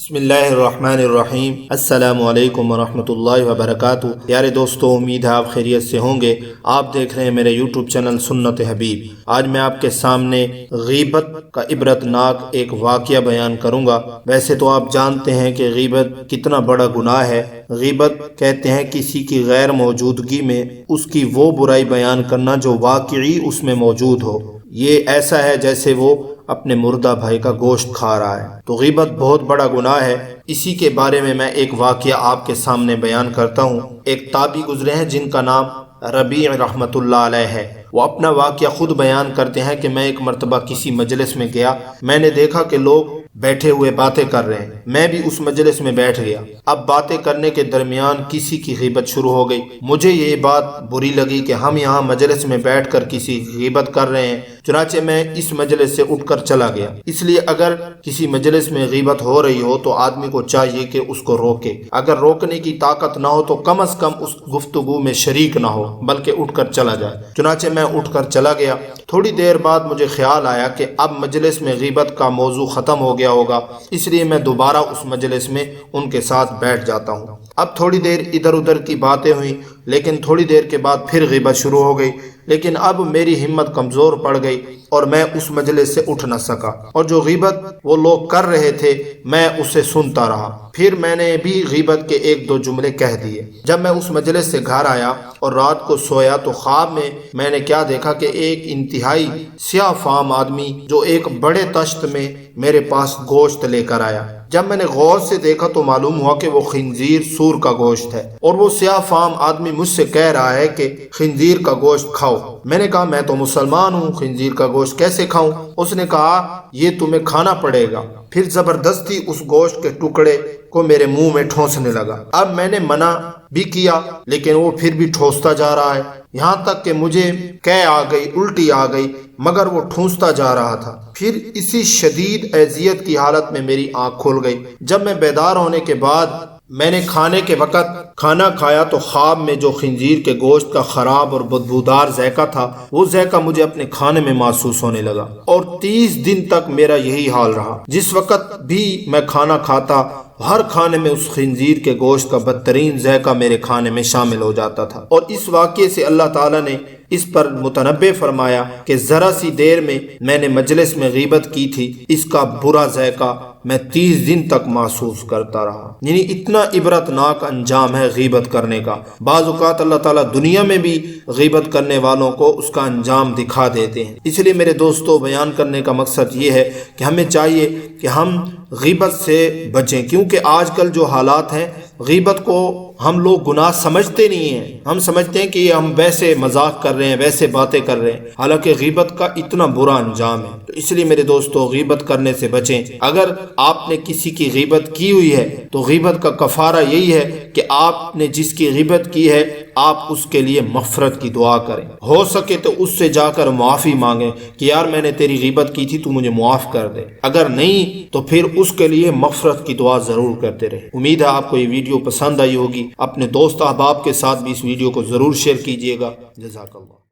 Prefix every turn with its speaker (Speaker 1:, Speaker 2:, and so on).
Speaker 1: بسم اللہ الرحمن الرحیم۔ السلام علیکم ورحمۃ اللہ وبرکاتہ۔ پیارے دوستو، امید ہے آپ خیریت سے ہوں گے۔ آپ دیکھ رہے ہیں میرے یوٹیوب چینل سنت حبیب۔ آج میں آپ کے سامنے غیبت کا عبرت ناک ایک واقعہ بیان کروں گا۔ ویسے تو آپ جانتے ہیں کہ غیبت کتنا بڑا گناہ ہے۔ غیبت کہتے ہیں کسی کی غیر موجودگی میں اس کی وہ برائی بیان کرنا جو واقعی اس میں موجود ہو۔ یہ ایسا ہے جیسے وہ اپنے مردہ بھائی کا گوشت کھا رہا ہے۔ تو غیبت بہت بڑا گناہ ہے۔ اسی کے بارے میں ایک واقعہ آپ کے سامنے بیان کرتا ہوں۔ ایک تابعی گزرے ہیں جن کا نام ربیع رحمۃ اللہ علیہ ہے۔ وہ اپنا واقعہ خود بیان کرتے ہیں کہ میں ایک مرتبہ کسی مجلس میں گیا، میں نے دیکھا کہ لوگ بیٹھے ہوئے باتیں کر رہے ہیں۔ میں بھی اس مجلس میں بیٹھ گیا۔ اب باتیں کرنے کے درمیان کسی کی غیبت شروع ہو گئی۔ مجھے یہ بات بری لگی کہ ہم یہاں مجلس میں بیٹھ کر کسی کی غیبت کر رہے ہیں، چنانچہ میں اس مجلس سے اٹھ کر چلا گیا۔ اس لیے اگر کسی مجلس میں غیبت ہو رہی ہو تو آدمی کو چاہیے کہ اس کو روکے۔ اگر روکنے کی طاقت نہ ہو تو کم از کم اس گفتگو میں شریک نہ ہو، بلکہ اٹھ کر چلا جائے۔ چنانچہ میں اٹھ کر چلا گیا۔ تھوڑی دیر بعد مجھے خیال آیا کہ اب مجلس میں غیبت کا موضوع ختم ہو گیا ہوگا، اس لیے میں دوبارہ اس مجلس میں ان کے ساتھ بیٹھ جاتا ہوں۔ اب تھوڑی دیر ادھر ادھر کی باتیں ہوئیں، لیکن تھوڑی دیر کے بعد پھر غیبت شروع ہو گئی۔ لیکن اب میری ہمت کمزور پڑ گئی اور میں اس مجلس سے اٹھ نہ سکا، اور جو غیبت وہ لوگ کر رہے تھے میں اسے سنتا رہا۔ پھر میں نے بھی غیبت کے ایک دو جملے کہہ دیے۔ جب میں اس مجلس سے گھر آیا اور رات کو سویا تو خواب میں نے کیا دیکھا کہ ایک انتہائی سیاہ فام آدمی جو ایک بڑے تشت میں میرے پاس گوشت لے کر آیا۔ جب میں نے غور سے دیکھا تو معلوم ہوا کہ وہ خنزیر سور کا گوشت ہے، اور وہ سیاہ فام آدمی مجھ سے کہہ رہا ہے کہ خنزیر کا گوشت کھاؤ۔ میں نے کہا میں تو مسلمان ہوں، خنزیر کا گوشت کیسے کھاؤں؟ اس نے کہا یہ تمہیں کھانا پڑے گا۔ پھر زبردستی اس گوشت کے ٹکڑے کو میرے منہ میں ٹھونسنے لگا۔ اب میں نے منع بھی کیا لیکن وہ پھر بھی ٹھونستا جا رہا ہے، یہاں تک کہ مجھے قے آ گئی، الٹی آ گئی، مگر وہ ٹھونستا جا رہا تھا۔ پھر اسی شدید اذیت کی حالت میں میری آنکھ کھل گئی۔ جب میں بیدار ہونے کے بعد میں نے کھانے کے وقت کھانا کھایا تو خواب میں جو خنزیر کے گوشت کا خراب اور بدبودار ذائقہ تھا، وہ ذائقہ مجھے اپنے کھانے میں محسوس ہونے لگا، اور 30 دن تک میرا یہی حال رہا۔ جس وقت بھی میں کھانا کھاتا ہر کھانے میں اس خنزیر کے گوشت کا بدترین ذائقہ میرے کھانے میں شامل ہو جاتا تھا۔ اور اس واقعے سے اللہ تعالیٰ نے اس پر متنبع فرمایا کہ ذرا سی دیر میں نے مجلس میں غیبت کی تھی، اس کا برا ذائقہ میں 30 دن تک محسوس کرتا رہا۔ یعنی اتنا عبرتناک انجام ہے غیبت کرنے کا۔ بعض اوقات اللہ تعالیٰ دنیا میں بھی غیبت کرنے والوں کو اس کا انجام دکھا دیتے ہیں۔ اس لیے میرے دوستو، بیان کرنے کا مقصد یہ ہے کہ ہمیں چاہیے کہ ہم غیبت سے بچیں، کیونکہ آج کل جو حالات ہیں، غیبت کو ہم لوگ گناہ سمجھتے نہیں ہیں۔ ہم سمجھتے ہیں کہ ہم ویسے مذاق کر رہے ہیں، ویسے باتیں کر رہے ہیں، حالانکہ غیبت کا اتنا برا انجام ہے۔ تو اس لیے میرے دوستو، غیبت کرنے سے بچیں۔ اگر آپ نے کسی کی غیبت کی ہوئی ہے تو غیبت کا کفارہ یہی ہے کہ آپ نے جس کی غیبت کی ہے آپ اس کے لیے مغفرت کی دعا کریں۔ ہو سکے تو اس سے جا کر معافی مانگیں کہ یار میں نے تیری غیبت کی تھی، تو مجھے معاف کر دے۔ اگر نہیں تو پھر اس کے لیے مغفرت کی دعا ضرور کرتے رہے۔ امید ہے آپ کو یہ ویڈیو پسند آئی ہوگی۔ اپنے دوست احباب کے ساتھ بھی اس ویڈیو کو ضرور شیئر کیجیے گا۔ جزاک اللہ۔